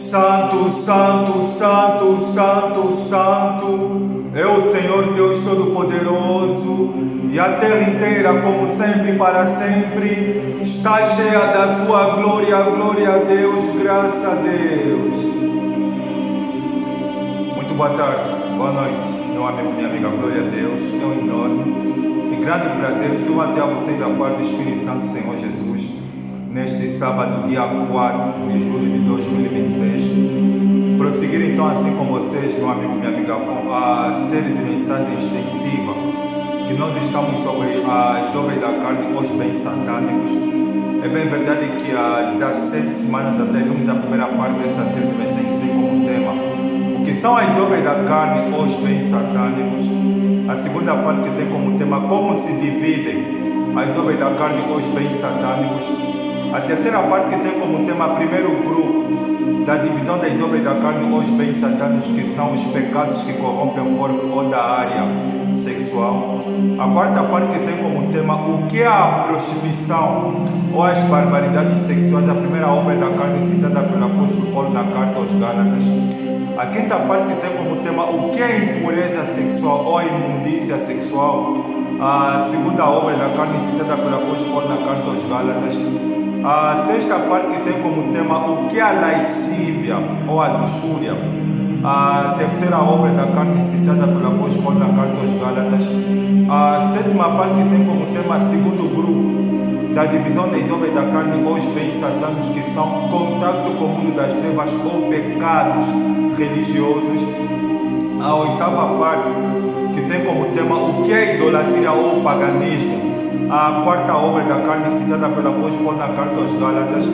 Santo, Santo, Santo, Santo, Santo, é o Senhor Deus Todo-Poderoso, e a terra inteira, como sempre e para sempre, está cheia da sua glória. Glória a Deus, graças a Deus. Muito boa tarde, boa noite, meu amigo, minha amiga, glória a Deus. É um enorme e grande prazer estou até a vocês da parte do Espírito Santo do Senhor Jesus, neste sábado, dia 4 de julho de 2026. Prosseguir então assim com vocês, meu amigo, minha amiga, com a série de mensagens extensiva que nós estamos sobre as obras da carne, os bens satânicos. É bem verdade que há 17 semanas atrás vimos a primeira parte dessa série de mensagens que tem como tema o que são as obras da carne, os bens satânicos. A segunda parte que tem como tema como se dividem as obras da carne, os bens satânicos. A terceira parte que tem como tema primeiro grupo da divisão das obras da carne, os bens satânicos, que são os pecados que corrompem o corpo ou da área sexual. A quarta parte que tem como tema o que é a prostituição ou as barbaridades sexuais, a primeira obra da carne citada pelo apóstolo Paulo na carta aos Gálatas. A quinta parte que tem como tema o que é a impureza sexual ou a imundícia sexual, a segunda obra da carne citada pelo apóstolo Paulo na carta aos Gálatas. A sexta parte que tem como tema o que é a lascívia ou a luxúria, a terceira obra da carne citada pelo apóstolo Paulo na carta aos Gálatas. A sétima parte que tem como tema segundo grupo da divisão das obras da carne, os bens satânicos, que são contato com o mundo das trevas ou pecados religiosos. A oitava parte que tem como tema o que é idolatria ou paganismo, a quarta obra da carne citada pelo apóstolo Paulo na carta aos Gálatas.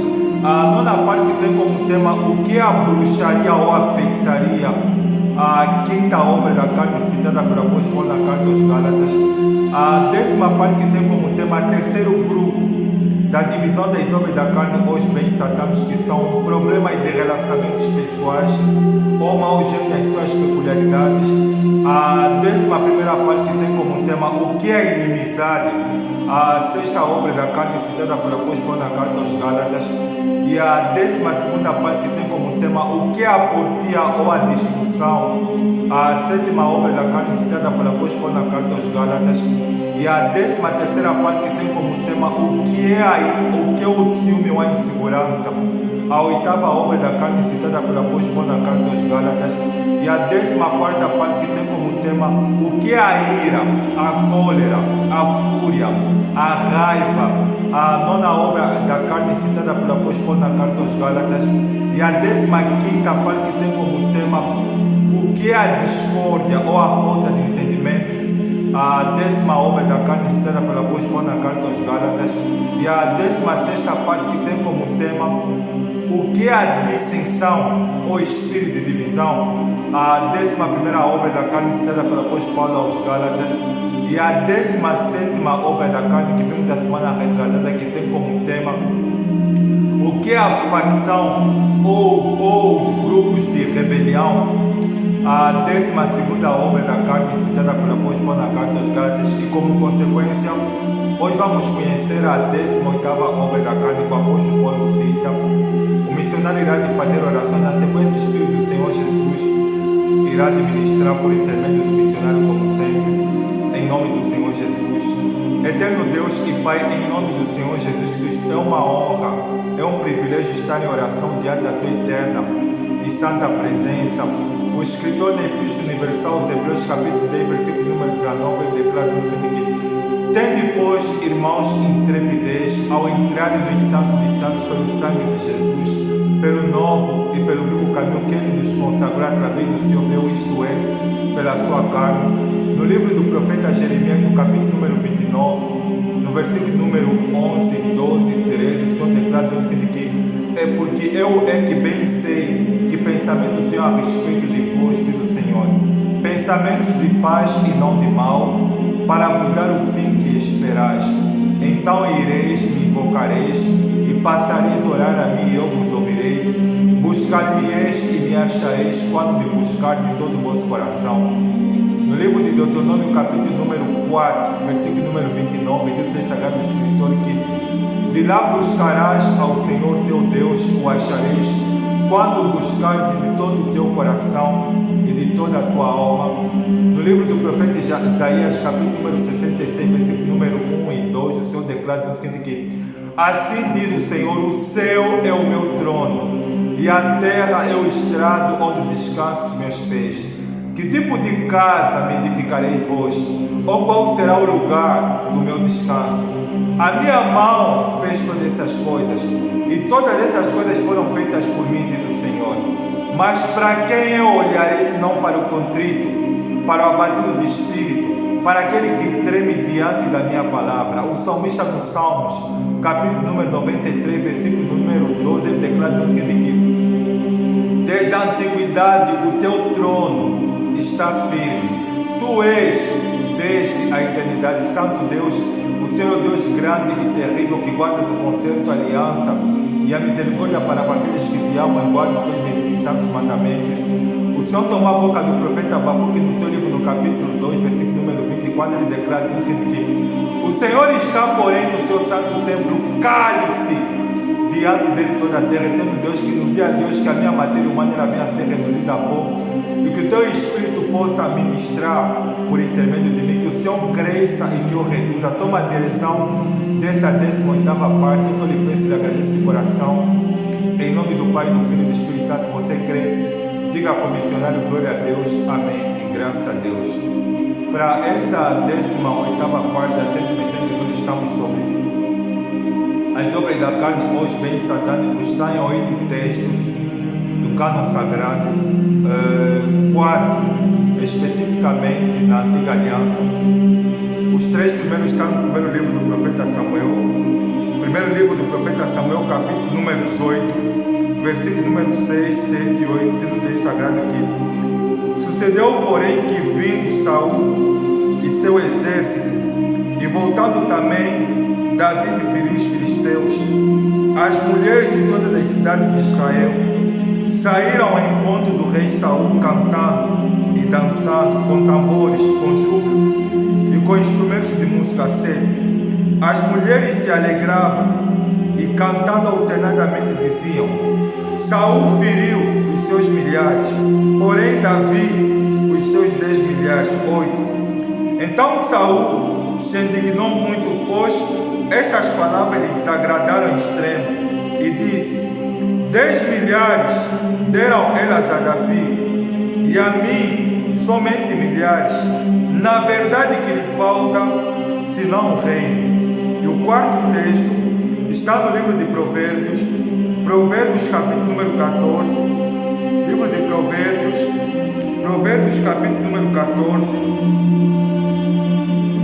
A nona parte que tem como tema o que é a bruxaria ou a feitiçaria, a quinta obra da carne citada pelo apóstolo Paulo na carta aos Gálatas. A décima parte que tem como tema terceiro grupo da divisão das obras da carne, os bens satânicos, que são problemas de relacionamentos pessoais ou mau gênio e as suas peculiaridades. A décima primeira parte que tem como tema o que é a inimizade, a sexta obra da carne citada pelo apóstolo na carta aos Gálatas. E a décima segunda parte que tem como tema o que é a porfia ou a discussão, a sétima obra da carne citada pelo apóstolo na carta aos Gálatas. E a décima terceira parte que tem como tema o que é o ciúme ou a insegurança, a oitava obra da carne citada pelo apóstolo na carta aos Gálatas. E a décima quarta parte que tem como tema o que é a ira, a cólera, a fúria, a raiva, a nona obra da carne citada pelo apóstolo na carta aos Gálatas. E a décima quinta parte que tem como tema o que é a discórdia ou a falta de entendimento, a décima obra da carne citada pelo apóstolo na carta aos Gálatas. E a décima sexta parte que tem como tema o que é a dissensão ou espírito de divisão, a décima primeira obra da carne citada pelo apóstolo Paulo aos Gálatas. E a décima sétima obra da carne que vimos a semana retrasada, que tem como tema o que é a facção ou os grupos de rebelião, a décima segunda obra da carne citada pelo apóstolo na carta aos Gálatas. E como consequência, hoje vamos conhecer a 18ª obra da carne que o apóstolo Paulo cita. O missionário irá de fazer oração, na sequência o Espírito do Senhor Jesus irá de ministrar por intermédio do missionário, como sempre, em nome do Senhor Jesus. Eterno Deus e Pai, em nome do Senhor Jesus Cristo, é uma honra, é um privilégio estar em oração diante da Tua eterna e santa presença. O escritor da Epístola Universal aos Hebreus, capítulo 10, versículo número 19, declara o seguinte: tende, pois, irmãos, intrepidez ao entrarem nos santos de santos pelo sangue de Jesus, pelo novo e pelo vivo caminho que Ele nos consagrou através do seu véu, isto é, pela sua carne. No livro do profeta Jeremias, no capítulo número 29, no versículo número 11, 12 e 13, o Senhor declara o seguinte: que é porque eu é que bem sei que pensamento tenho a respeito de vós, diz o Senhor, pensamentos de paz e não de mal, para vos dar o fim que esperais. Então ireis, me invocareis, e passareis a orar a mim, e eu vos ouvirei. Buscar-me-eis e me achareis, quando me buscar de todo o vosso coração. No livro de Deuteronômio, capítulo número 4, versículo número 29, diz o sagrado escritor que de lá buscarás ao Senhor teu Deus, o achareis, quando buscares de todo o teu coração e de toda a tua alma. No livro do profeta Isaías, capítulo número 66, versículo número 1 e 2, o Senhor declara o seguinte aqui: assim diz o Senhor, o céu é o meu trono e a terra é o estrado onde descansam os meus pés. Que tipo de casa me edificareis vós? Ou qual será o lugar do meu descanso? A minha mão fez todas essas coisas, e todas essas coisas foram feitas por mim, diz o Senhor. Mas para quem eu olharei, senão para o contrito, para o abatido de espírito, para aquele que treme diante da minha palavra? O salmista nos Salmos, capítulo número 93, versículo número 12, ele declara o seguinte aqui: desde a antiguidade o teu trono está firme, tu és desde a eternidade, Santo Deus, o Senhor Deus grande e terrível, que guardas o concerto, a aliança e a misericórdia para com aqueles que te amam e guardam os teus benditos santos mandamentos. O Senhor tomou a boca do profeta Abacuque no seu livro, no capítulo 2, versículo número 20, quando ele declara o seguinte: o Senhor está, porém, no seu santo templo, cale-se diante dele toda a terra, tendo Deus que no dia de hoje que a minha matéria humana ela venha a ser reduzida a pó, e que o teu Espírito possa ministrar por intermédio de mim, que o Senhor cresça e que eu reduza. Toma a direção dessa 18ª parte, que eu lhe peço e lhe agradeço de coração, em nome do Pai, do Filho e do Espírito Santo. Se você crê, diga ao missionário glória a Deus, amém e graças a Deus. Para essa 18ª parte da série de mensagens que nós estamos sobre as obras da carne, hoje bem satânico, está em 8 textos do cânon sagrado, 4 especificamente na Antiga Aliança. Os 3 primeiros estão no primeiro livro do profeta Samuel. Primeiro livro do profeta Samuel, capítulo número 18, versículo número 6, 7 e 8, diz o texto sagrado aqui: sucedeu, porém, que vindo Saul e seu exército, e voltando também Davi de ferir os filisteus, as mulheres de todas as cidades de Israel saíram ao encontro do rei Saul, cantando e dançando, com tambores, com júbilo e com instrumentos de música sempre. As mulheres se alegravam e, cantando alternadamente, diziam: Saul feriu os seus milhares, porém Davi os seus 10 milhares. 8. Então Saul se indignou muito, pois estas palavras lhe desagradaram em extremo, e disse: 10 milhares deram elas a Davi, e a mim somente milhares. Na verdade que lhe falta, senão o reino. E o quarto texto está no livro de Provérbios, Provérbios capítulo número 14, livro de Provérbios capítulo número 14,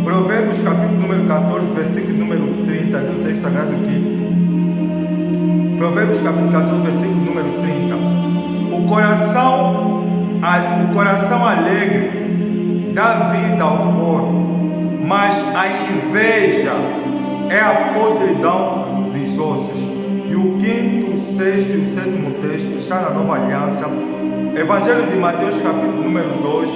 Provérbios capítulo número 14, versículo número 30, diz o texto sagrado aqui. Provérbios capítulo 14, versículo número 30. O coração alegre dá vida ao porco, mas a inveja é a podridão dos ossos. E o quinto, o sexto e o sétimo texto está na Nova Aliança. Evangelho de Mateus capítulo número 2,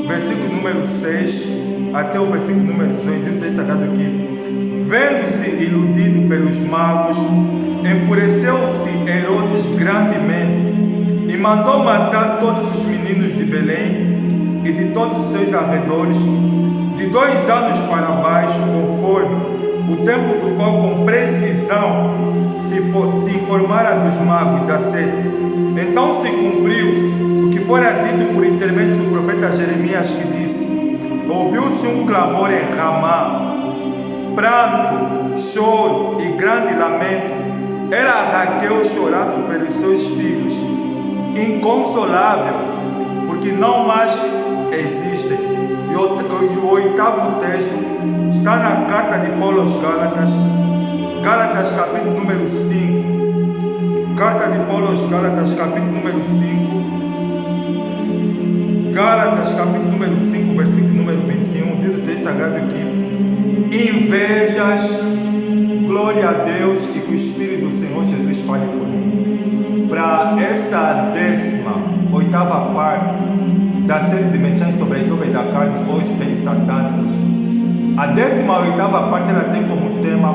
versículo número 6 até o versículo número 18, diz o texto sagrado aqui: vendo-se iludido pelos magos, enfureceu-se Herodes grandemente e mandou matar todos os meninos de Belém e de todos os seus arredores, de 2 anos para baixo, conforme o tempo do qual com precisão se informara dos magos. 17. Então se cumpriu o que fora dito por intermédio do profeta Jeremias, que disse: ouviu-se um clamor em Ramá, pranto, choro e grande lamento. Era Raquel chorando pelos seus filhos, inconsolável, porque não mais existem. E o oitavo texto está na carta de Paulo aos Gálatas, Gálatas capítulo número 5. Carta de Paulo aos Gálatas capítulo número 5. Gálatas capítulo número 5, versículo número 21, diz o texto sagrado aqui: invejas, glória a Deus, e que o Espírito do Senhor Jesus fale por mim. Para essa 18ª parte da série de mensagens sobre as obras da carne, hoje bem satânicos, a 18ª parte ela tem como tema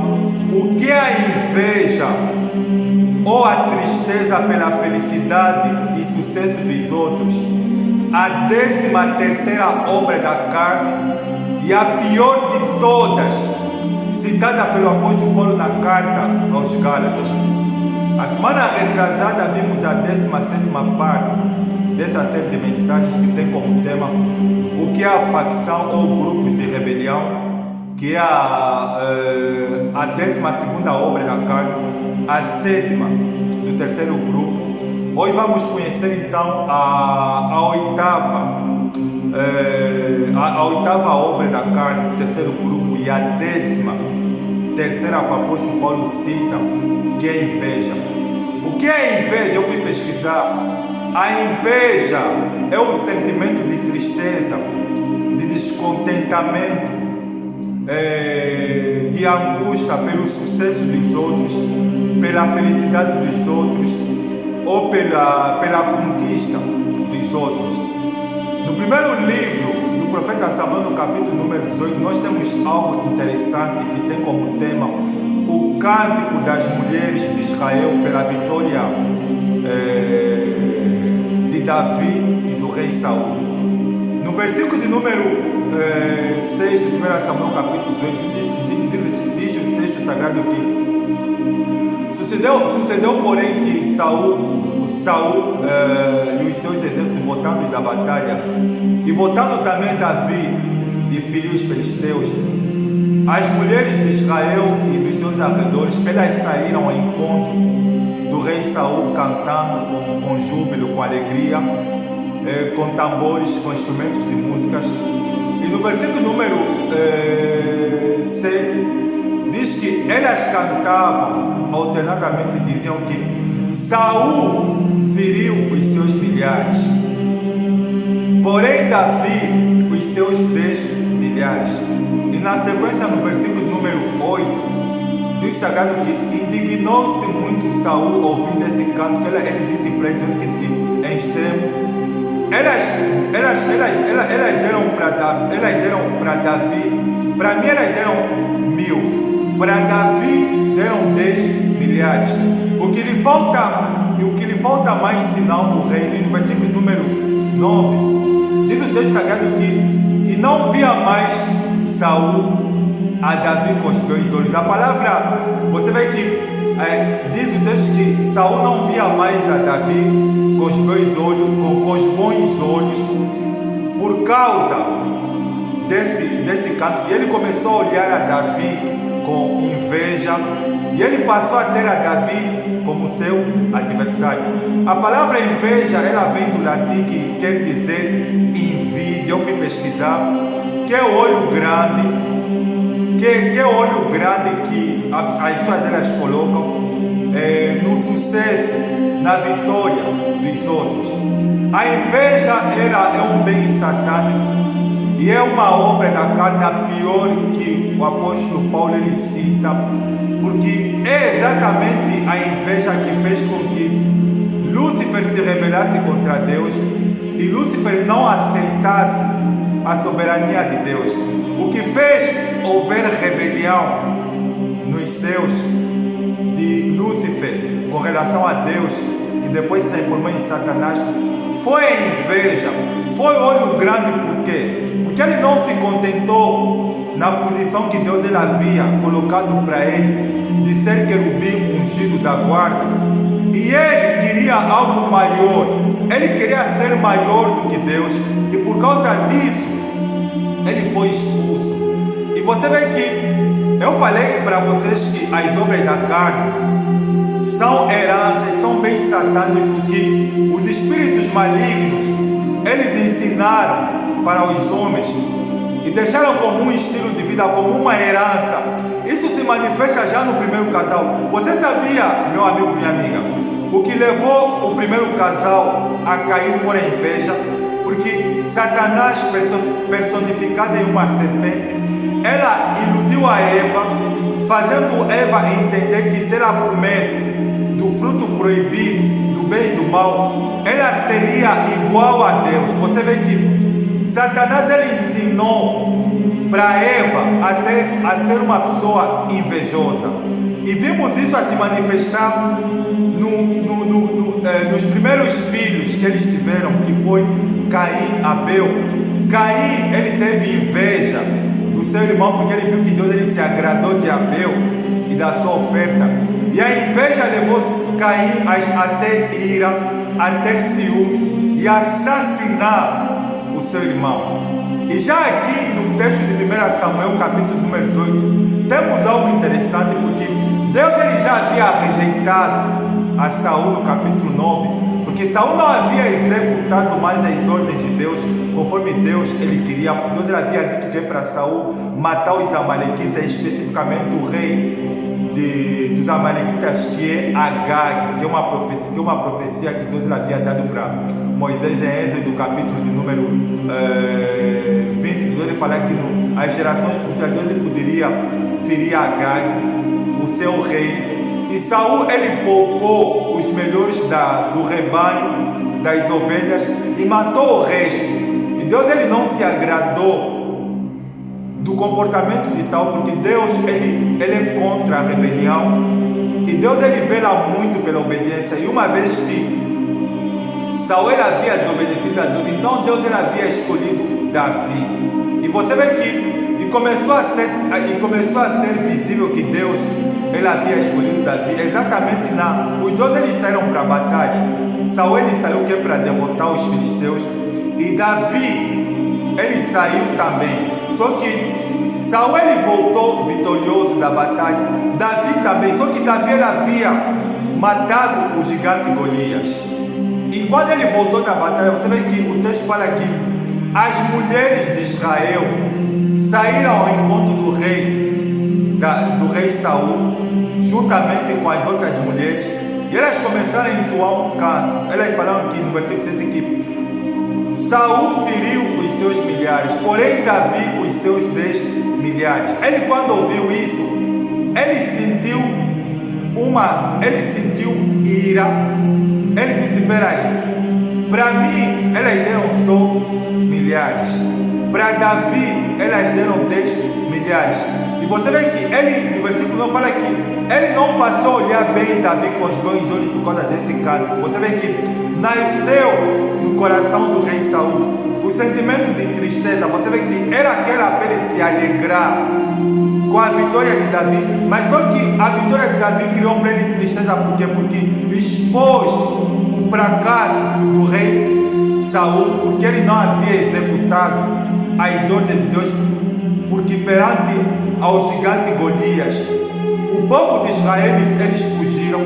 o que a inveja ou ou a tristeza pela felicidade e sucesso dos outros, a 13ª obra da carne e a pior de todas, citada pelo apóstolo Paulo na carta aos Gálatas. A semana retrasada vimos a 17ª parte dessa série de mensagens que tem como tema o que é a facção ou grupos de rebelião, que é a 12ª obra da carne, a 7ª do terceiro grupo. Hoje vamos conhecer então a 8ª obra da carne, do terceiro grupo, e a 13ª que o apóstolo Paulo cita, que é a inveja. O que é a inveja? Eu fui pesquisar. A inveja é o sentimento de tristeza, de descontentamento, de angústia pelo sucesso dos outros, pela felicidade dos outros ou pela conquista dos outros. No primeiro livro do profeta Samuel, no capítulo número 18, nós temos algo interessante que tem como tema o cântico das mulheres de Israel pela vitória de Davi e do rei Saul. No versículo de número 6 de 1 Samuel capítulo 18, diz o texto sagrado que sucedeu porém que Saul e os seus exércitos voltando da batalha e voltando também Davi e filhos filisteus, as mulheres de Israel e dos seus arredores, elas saíram ao encontro do rei Saul cantando com júbilo, com alegria, com tambores, com instrumentos de músicas. E no versículo número 7 diz que elas cantavam alternadamente, diziam que Saul feriu os seus milhares, porém Davi os seus 10 milhares. E na sequência, no versículo número 8, diz sagrado que indignou-se muito Saul ouvindo esse canto, que ele disse para eles que é extremo. Elas deram para Davi, para mim elas deram 1000, para Davi deram 10 milhares. O que lhe falta mais sinal no reino. E no versículo número 9, diz o texto sagrado que e não via mais Saul a Davi com os meus olhos. A palavra, você vê que diz o texto que Saul não via mais a Davi com os meus olhos, com os bons olhos, por causa desse canto. E ele começou a olhar a Davi com inveja, e ele passou a ter a Davi como seu adversário. A palavra inveja, ela vem do latim que quer dizer invídia. Eu fui pesquisar, que é o olho grande, que é o olho grande que as pessoas elas colocam no sucesso, na vitória dos outros. A inveja é um bem satânico e é uma obra da carne, a pior que o apóstolo Paulo ele cita, porque é exatamente a inveja que fez com que Lúcifer se rebelasse contra Deus e Lúcifer não aceitasse a soberania de Deus. O que fez houver rebelião nos céus de Lúcifer com relação a Deus, que depois se transformou em Satanás, foi a inveja, foi o olho grande. Por quê? Porque ele não se contentou na posição que Deus ele havia colocado para ele, de ser querubim ungido da guarda, e ele queria algo maior, ele queria ser maior do que Deus, e por causa disso ele foi expulso. E você vê que eu falei para vocês que as obras da carne são heranças, são bens satânicos que os espíritos malignos eles ensinaram para os homens e deixaram como um estilo de vida, como uma herança. Isso se manifesta já no primeiro casal. Você sabia, meu amigo, minha amiga, o que levou o primeiro casal a cair fora a inveja? Porque Satanás, personificado em uma serpente, ela iludiu a Eva, fazendo Eva entender que se ela comesse do fruto proibido, do bem e do mal, ela seria igual a Deus. Você vê que Satanás ele ensinou para Eva a ser uma pessoa invejosa. E vimos isso a se manifestar nos primeiros filhos que eles tiveram, que foi Caim e Abel. Caim, ele teve inveja do seu irmão, porque ele viu que Deus ele se agradou de Abel e da sua oferta. E a inveja levou Caim a ter ira, a ter ciúme e assassinar o seu irmão. E já aqui no texto de 1 Samuel, capítulo número 18, temos algo interessante, porque Deus ele já havia rejeitado a Saul no capítulo 9, porque Saul não havia executado mais as ordens de Deus, conforme Deus ele queria. Deus ele havia dito que é para Saul matar os amalequitas, especificamente o rei dos amalequitas, que é Agag, que é uma profecia que Deus ele havia dado para Moisés em Êxodo, capítulo de número 20, Deus ele fala que as gerações futuras Deus ele poderia ferir Agag, o seu rei. E Saul ele poupou os melhores do rebanho, das ovelhas, e matou o resto. E Deus ele não se agradou do comportamento de Saul, porque Deus ele é contra a rebelião, e Deus ele vela muito pela obediência. E uma vez que Saul ele havia desobedecido a Deus, então Deus ele havia escolhido Davi. E você vê que começou a ser visível que Deus ele havia escolhido Davi exatamente os dois eles saíram para a batalha. Saul ele saiu que é para derrotar os filisteus, e Davi ele saiu também. Só que Saul ele voltou vitorioso da batalha, Davi também. Só que Davi ele havia matado o gigante Golias. E quando ele voltou da batalha, você vê que o texto fala que as mulheres de Israel saíram ao encontro do rei Saul, juntamente com as outras mulheres, e elas começaram a entoar um canto. Elas falaram que no versículo 7 que Saul feriu os seus milhares, porém Davi os seus 10 milhares. Ele, quando ouviu isso, ele sentiu ira. Ele disse: peraí, para mim elas deram só milhares, para Davi elas deram 10 milhares. E você vê que ele, no versículo 9 fala que ele não passou a olhar bem Davi com os bons olhos por causa desse canto. Você vê que nasceu no coração do rei Saul o sentimento de tristeza. Você vê que era aquela para ele se alegrar com a vitória de Davi, mas só que a vitória de Davi criou para ele tristeza. Por quê? Porque expôs o fracasso do rei Saul, porque ele não havia executado as ordens de Deus, porque perante ao gigante Golias, o povo de Israel eles fugiram,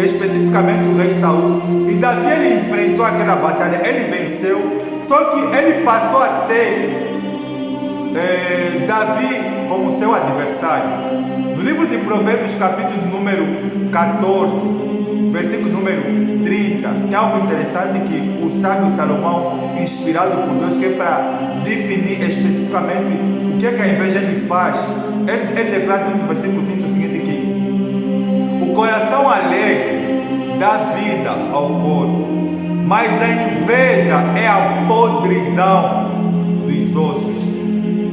especificamente o rei Saul, e Davi ele enfrentou aquela batalha, ele venceu. Só que ele passou a ter Davi como seu adversário. No livro de Provérbios, capítulo número 14, versículo número 30, tem algo interessante que o sábio Salomão, inspirado por Deus, que é para definir especificamente o que a inveja lhe faz. Ele declara no versículo 30 o seguinte: que o coração alegre dá vida ao corpo, mas a inveja é a podridão dos ossos.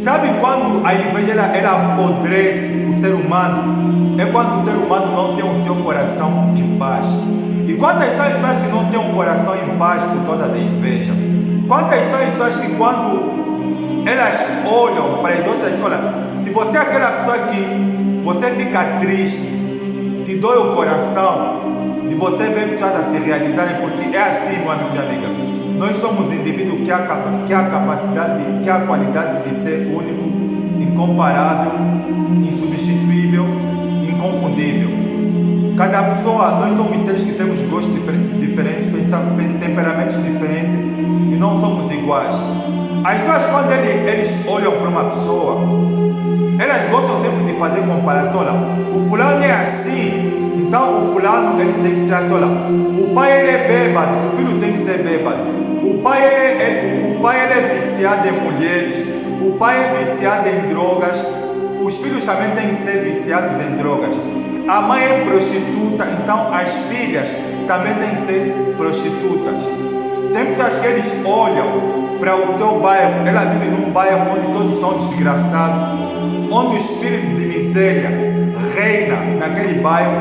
Sabe quando a inveja ela apodrece o ser humano? É quando o ser humano não tem o seu coração em paz. E quantas são as pessoas que não têm um coração em paz por causa da inveja? Quantas são as pessoas que quando elas olham para as outras, olha, se você é aquela pessoa que você fica triste, te dói o coração de você ver pessoas a se realizarem, porque é assim, meu amigo e minha amiga. Nós somos indivíduos que há a capacidade, que há a qualidade de ser único, incomparável, insubstituível, inconfundível. Cada pessoa, nós somos seres que temos gostos diferentes, temperamentos diferentes e não somos iguais. As pessoas, quando eles olham para uma pessoa, elas gostam sempre de fazer comparação. Olha, o fulano é assim, então o fulano ele tem que ser assim. Olha, o pai ele é bêbado, o filho tem que ser bêbado. O pai ele é viciado em mulheres, o pai é viciado em drogas, os filhos também têm que ser viciados em drogas. A mãe é prostituta, então as filhas também têm que ser prostitutas. Tem pessoas que eles olham para o seu bairro, ela vive num bairro onde todos são desgraçados, onde o espírito de miséria reina naquele bairro.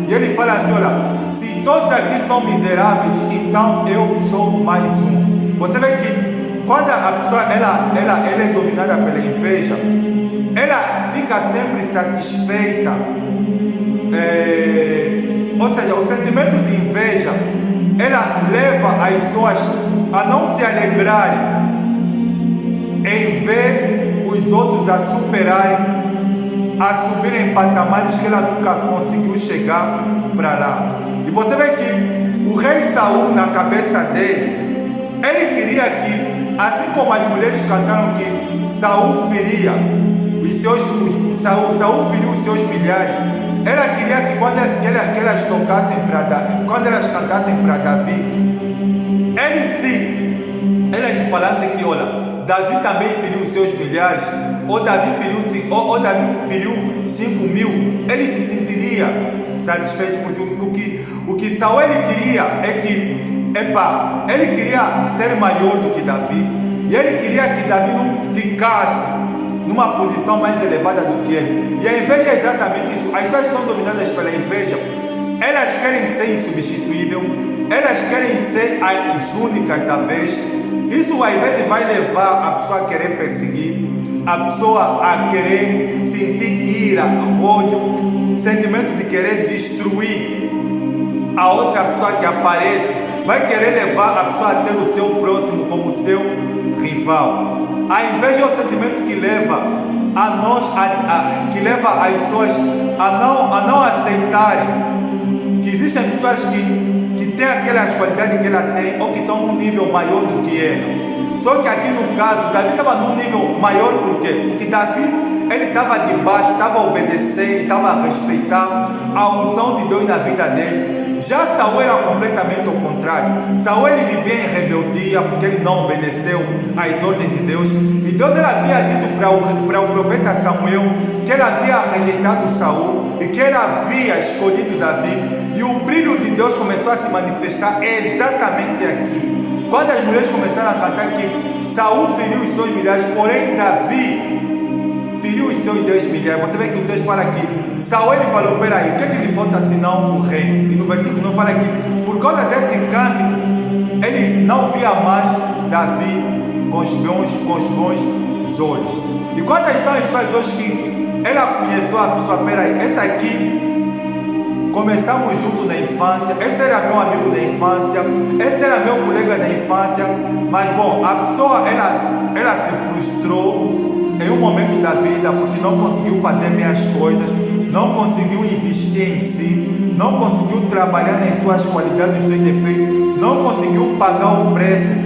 E ele fala assim: olha, se todos aqui são miseráveis, então eu sou mais um. Você vê que quando a pessoa ela é dominada pela inveja, ela fica sempre satisfeita. Ou seja, o sentimento de inveja, ela leva as pessoas a não se alegrarem em ver os outros a superarem, a subirem em patamares que ela nunca conseguiu chegar para lá. E você vê que o rei Saul, na cabeça dele, ele queria que, assim como as mulheres cantaram que Saul feria Saul feriu os seus milhares, ela queria que quando elas tocassem quando elas cantassem para Davi, elas falassem que, olha, Davi também feriu os seus milhares, ou Davi feriu 5.000, ele se sentiria satisfeito, porque o que Saul ele queria é que, ele queria ser maior do que Davi, e ele queria que Davi não ficasse numa posição mais elevada do que ele. E a inveja é exatamente isso. As pessoas são dominadas pela inveja, elas querem ser insubstituível, elas querem ser as únicas da vez. Isso às vezes vai levar a pessoa a querer perseguir, a pessoa a querer sentir ira, ódio, sentimento de querer destruir a outra pessoa que aparece, vai querer levar a pessoa a ter o seu próximo como seu rival. A inveja é o sentimento que leva que leva as pessoas a não aceitarem que existem pessoas que têm aquelas qualidades que ela tem, ou que estão num nível maior do que ela. Só que aqui no caso, Davi estava num nível maior, por quê? Porque Davi, ele estava debaixo, estava a obedecer, estava a respeitar a unção de Deus na vida dele. Já Saul era completamente ao contrário. Saul ele vivia em rebeldia porque ele não obedeceu às ordens de Deus. E Deus ele havia dito para o profeta Samuel que ele havia rejeitado Saul e que ele havia escolhido Davi. E o brilho de Deus começou a se manifestar exatamente aqui, quando as mulheres começaram a cantar que Saul feriu os seus milhares, porém Davi feriu os seus 10 milhares. Você vê que o texto fala aqui, Saul ele falou: peraí, o que é que lhe falta senão o reino? E no versículo não fala aqui, por causa desse cântico, ele não via mais Davi com os bons olhos. E quantas são as suas hoje que ela conheceu a pessoa? Peraí, essa aqui começamos junto na infância, esse era meu amigo da infância, esse era meu colega da infância, mas bom, a pessoa ela se frustrou em um momento da vida porque não conseguiu fazer minhas coisas, não conseguiu investir em si, não conseguiu trabalhar nas suas qualidades, nos seus defeitos, não conseguiu pagar o preço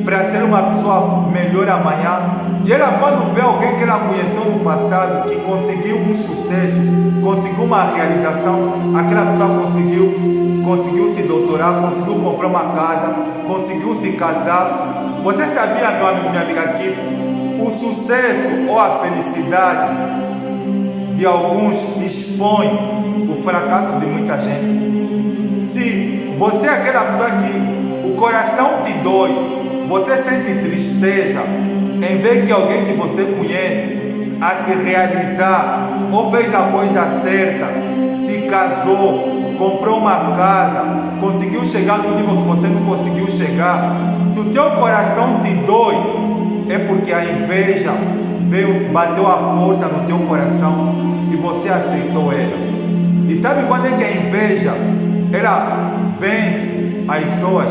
para ser uma pessoa melhor amanhã. E ela, quando vê alguém que ela conheceu no passado, que conseguiu um sucesso, conseguiu uma realização, aquela pessoa conseguiu se doutorar, conseguiu comprar uma casa, conseguiu se casar. Você sabia, meu amigo, minha amiga, que o sucesso ou a felicidade de alguns expõe o fracasso de muita gente? Se você é aquela pessoa que o coração te dói, você sente tristeza em ver que alguém que você conhece a se realizar, ou fez a coisa certa, se casou, comprou uma casa, conseguiu chegar no nível que você não conseguiu chegar, se o teu coração te dói, é porque a inveja bateu a porta no teu coração e você aceitou ela. E sabe quando é que a inveja ela vence as pessoas?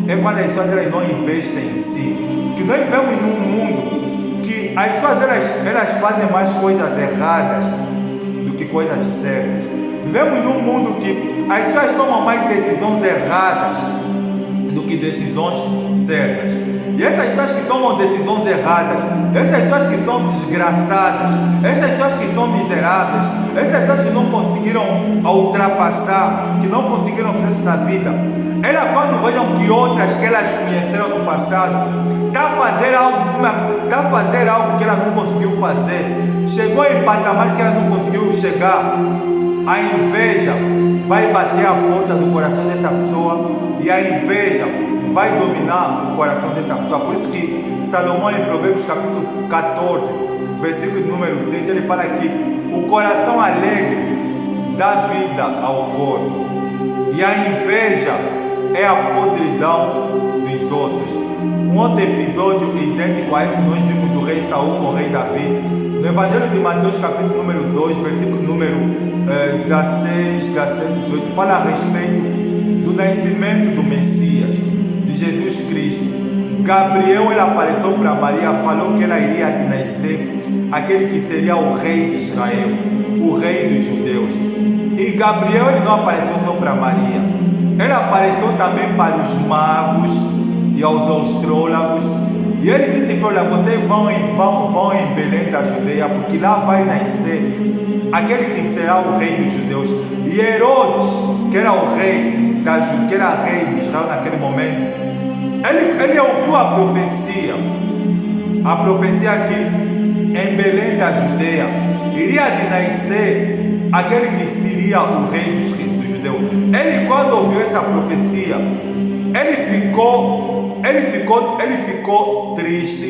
É quando as pessoas elas não investem em si. Porque nós vivemos num mundo que as pessoas elas fazem mais coisas erradas do que coisas certas. Vivemos num mundo que as pessoas tomam mais decisões erradas do que decisões certas. E essas pessoas que tomam decisões erradas, essas pessoas que são desgraçadas, essas pessoas que são miseráveis, essas pessoas que não conseguiram ultrapassar, que não conseguiram sucesso na vida, elas quando vejam que outras que elas conheceram no passado está a fazer algo que ela não conseguiu fazer, chegou em patamares que ela não conseguiu chegar, a inveja vai bater a porta do coração dessa pessoa e a inveja vai dominar o coração dessa pessoa. Por isso que Salomão, em Provérbios capítulo 14, versículo número 30, ele fala que o coração alegre dá vida ao corpo, e a inveja é a podridão dos ossos. Um outro episódio idêntico a esse nós vimos do rei Saul com o rei Davi, no Evangelho de Mateus, capítulo número 2, versículo número 16, 17, 18, fala a respeito do nascimento do Messias, de Jesus Cristo. Gabriel, ele apareceu para Maria, falou que ela iria nascer aquele que seria o rei de Israel, o rei dos judeus. E Gabriel, ele não apareceu só para Maria, ele apareceu também para os magos e aos astrólogos. E ele disse para ela: vocês vão em Belém da Judeia, porque lá vai nascer aquele que será o rei dos judeus. E Herodes, que era o rei que era rei de Israel naquele momento, ele ouviu a profecia que em Belém da Judeia iria nascer aquele que seria o rei dos judeus. Ele, quando ouviu essa profecia, ele ficou triste,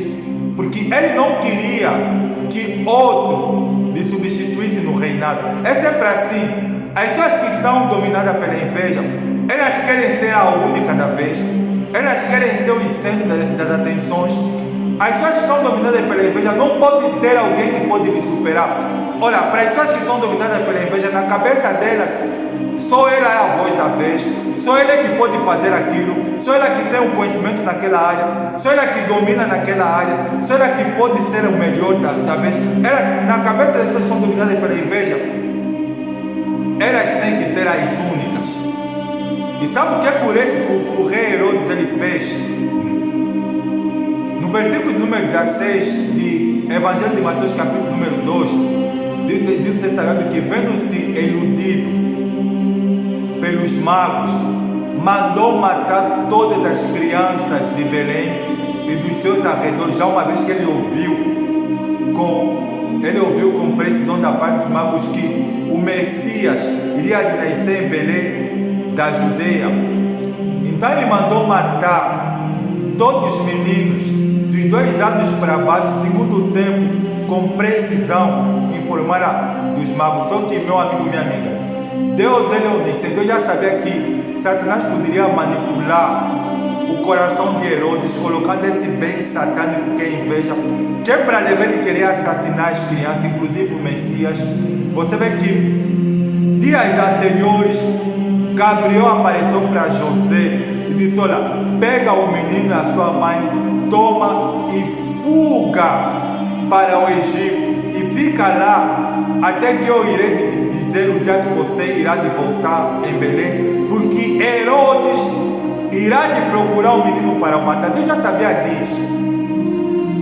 porque ele não queria que outro lhe substituísse no reinado. É sempre assim. As pessoas que são dominadas pela inveja, elas querem ser a única da vez, elas querem ser o centro das atenções. As pessoas que são dominadas pela inveja não podem ter alguém que pode lhe superar. Olha, para as pessoas que são dominadas pela inveja, na cabeça delas, só ela é a voz da vez, só ela é que pode fazer aquilo, só ela que tem o conhecimento naquela área, só ela que domina naquela área, só ela que pode ser o melhor da vez. Na cabeça das pessoas que são dominadas pela inveja, elas têm que ser as únicas. E sabe o que o rei Herodes ele fez? No versículo número 16 de Evangelho de Mateus, capítulo número 2, diz o Testamento que, vendo-se iludido pelos magos, mandou matar todas as crianças de Belém e dos seus arredores, já uma vez que ele ouviu com precisão da parte dos magos que o Messias iria nascer em Belém da Judeia. Então ele mandou matar todos os meninos dos 2 anos para baixo, segundo o tempo, com precisão, informaram dos magos. Só que, meu amigo, minha amiga, Deus, ele é onisciente. Eu já sabia que Satanás poderia manipular o coração de Herodes, colocando esse bem satânico que é inveja, que é para levar ele querer assassinar as crianças, inclusive o Messias. Você vê que dias anteriores, Gabriel apareceu para José e disse: olha, pega o menino e a sua mãe, toma e fuga para o Egito e fica lá até que eu irei te dizer o dia que você irá de voltar em Belém, porque Herodes irá de procurar o menino para o matar. Eu já sabia disso.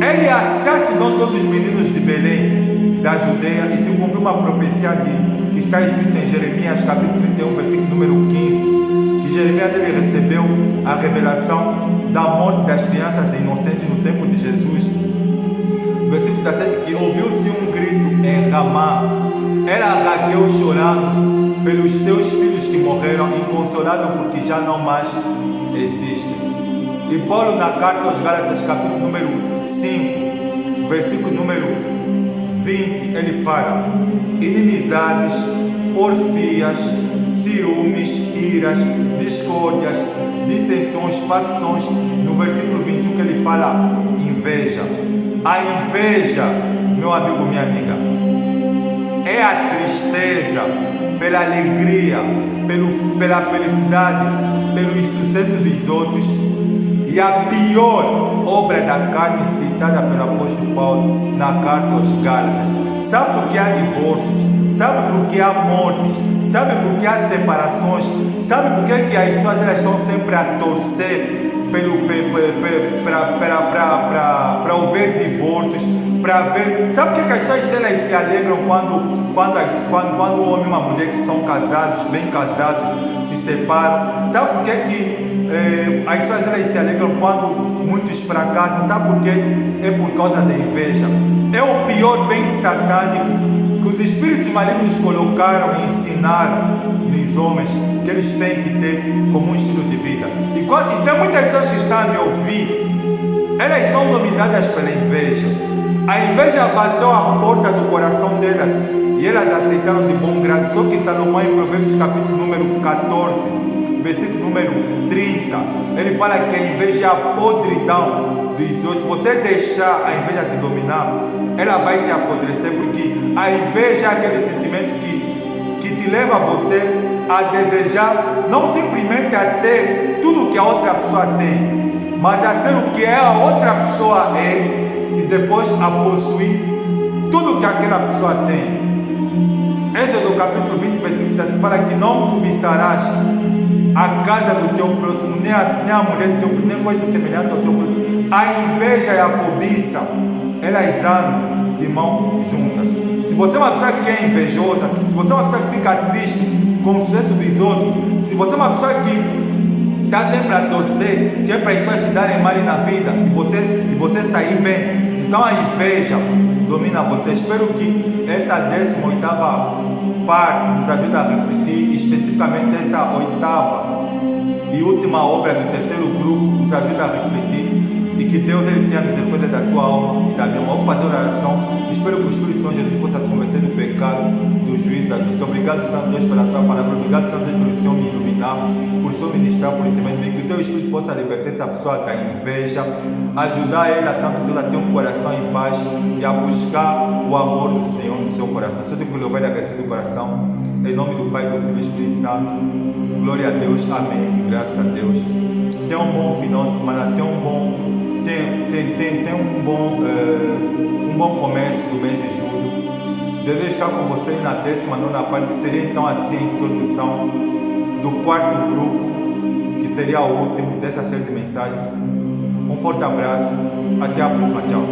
Ele assassinou todos os meninos de Belém da Judeia, e se cumpriu uma profecia que está escrita em Jeremias capítulo 31, versículo número 15, que Jeremias ele recebeu a revelação da morte das crianças inocentes no tempo de Jesus. Versículo 17, que ouviu-se um grito em Ramá, era Raquel chorando pelos seus filhos que morreram, inconsolável porque já não mais existem. E Paulo, na carta aos Gálatas, capítulo número 5, versículo número 20, ele fala: inimizades, porfias, ciúmes, iras, discórdias, dissensões, facções. No versículo 21 que ele fala inveja. A inveja, meu amigo, minha amiga, é a tristeza pela alegria, pela felicidade, pelo sucesso dos outros, e a pior obra da carne citada pelo apóstolo Paulo na carta aos Gálatas. Sabe por que há divórcios? Sabe por que há mortes? Sabe por que há separações? Sabe por que as pessoas elas estão sempre a torcer para haver divórcios, para ver? Sabe por que as pessoas elas se alegram quando o homem e uma mulher que são casados, bem casados, se separam? Sabe por que as pessoas elas se alegram quando muitos fracassam? Sabe por quê? É por causa da inveja. É o pior bem satânico que os espíritos malignos colocaram e ensinaram nos homens, que eles têm que ter como um estilo de vida. E tem muitas pessoas que estão a me ouvir, elas são dominadas pela inveja. a inveja bateu a porta do coração delas e elas aceitaram de bom grado. Só que Salomão, em Provérbios capítulo número 14, versículo número 30, ele fala que a inveja é a podridão dos outros. Se você deixar a inveja te dominar, ela vai te apodrecer, porque a inveja é aquele sentimento que te leva a você a desejar não simplesmente a ter tudo que a outra pessoa tem, mas a ser o que a outra pessoa é e depois a possuir tudo que aquela pessoa tem. Êxodo capítulo 20, versículo 7 fala que não cobiçarás a casa do teu próximo, nem a mulher do teu próximo, nem coisa semelhante ao teu próximo. A inveja e a cobiça, elas andam de mãos juntas. Se você é uma pessoa que é invejosa, se você é uma pessoa que fica triste com o sucesso dos outros, se você é uma pessoa que está sempre a torcer, que é para as pessoas se darem mal na vida e você sair bem, então a inveja domina você. Espero que essa 18ª parte nos ajude a refletir, especificamente essa 8ª e última obra do terceiro grupo nos ajude a refletir, e que Deus ele tenha misericórdia da tua alma e da minha alma. Vou fazer oração. Espero que o Espírito Santo de Jesus possa te convencer do pecado, do juízo, da justiça. Obrigado, Santo Deus, pela tua palavra. Obrigado, Santo Deus, pelo Senhor me iluminar, por Senhor ministrar, por intermédio. Que o teu Espírito possa libertar essa pessoa da inveja, ajudar ela, Santo Deus, a ter um coração em paz e a buscar o amor do Senhor no seu coração. Só tenho que louvar e agradecer do coração. Em nome do Pai, do Filho e do Espírito Santo. Glória a Deus. Amém. Graças a Deus. Tenha um bom final de semana. Tenha um bom começo do mês de julho. Desejo estar com vocês na 19ª parte, que seria então assim a introdução do 4º grupo, que seria o último dessa série de mensagens. Um forte abraço, até a próxima, tchau.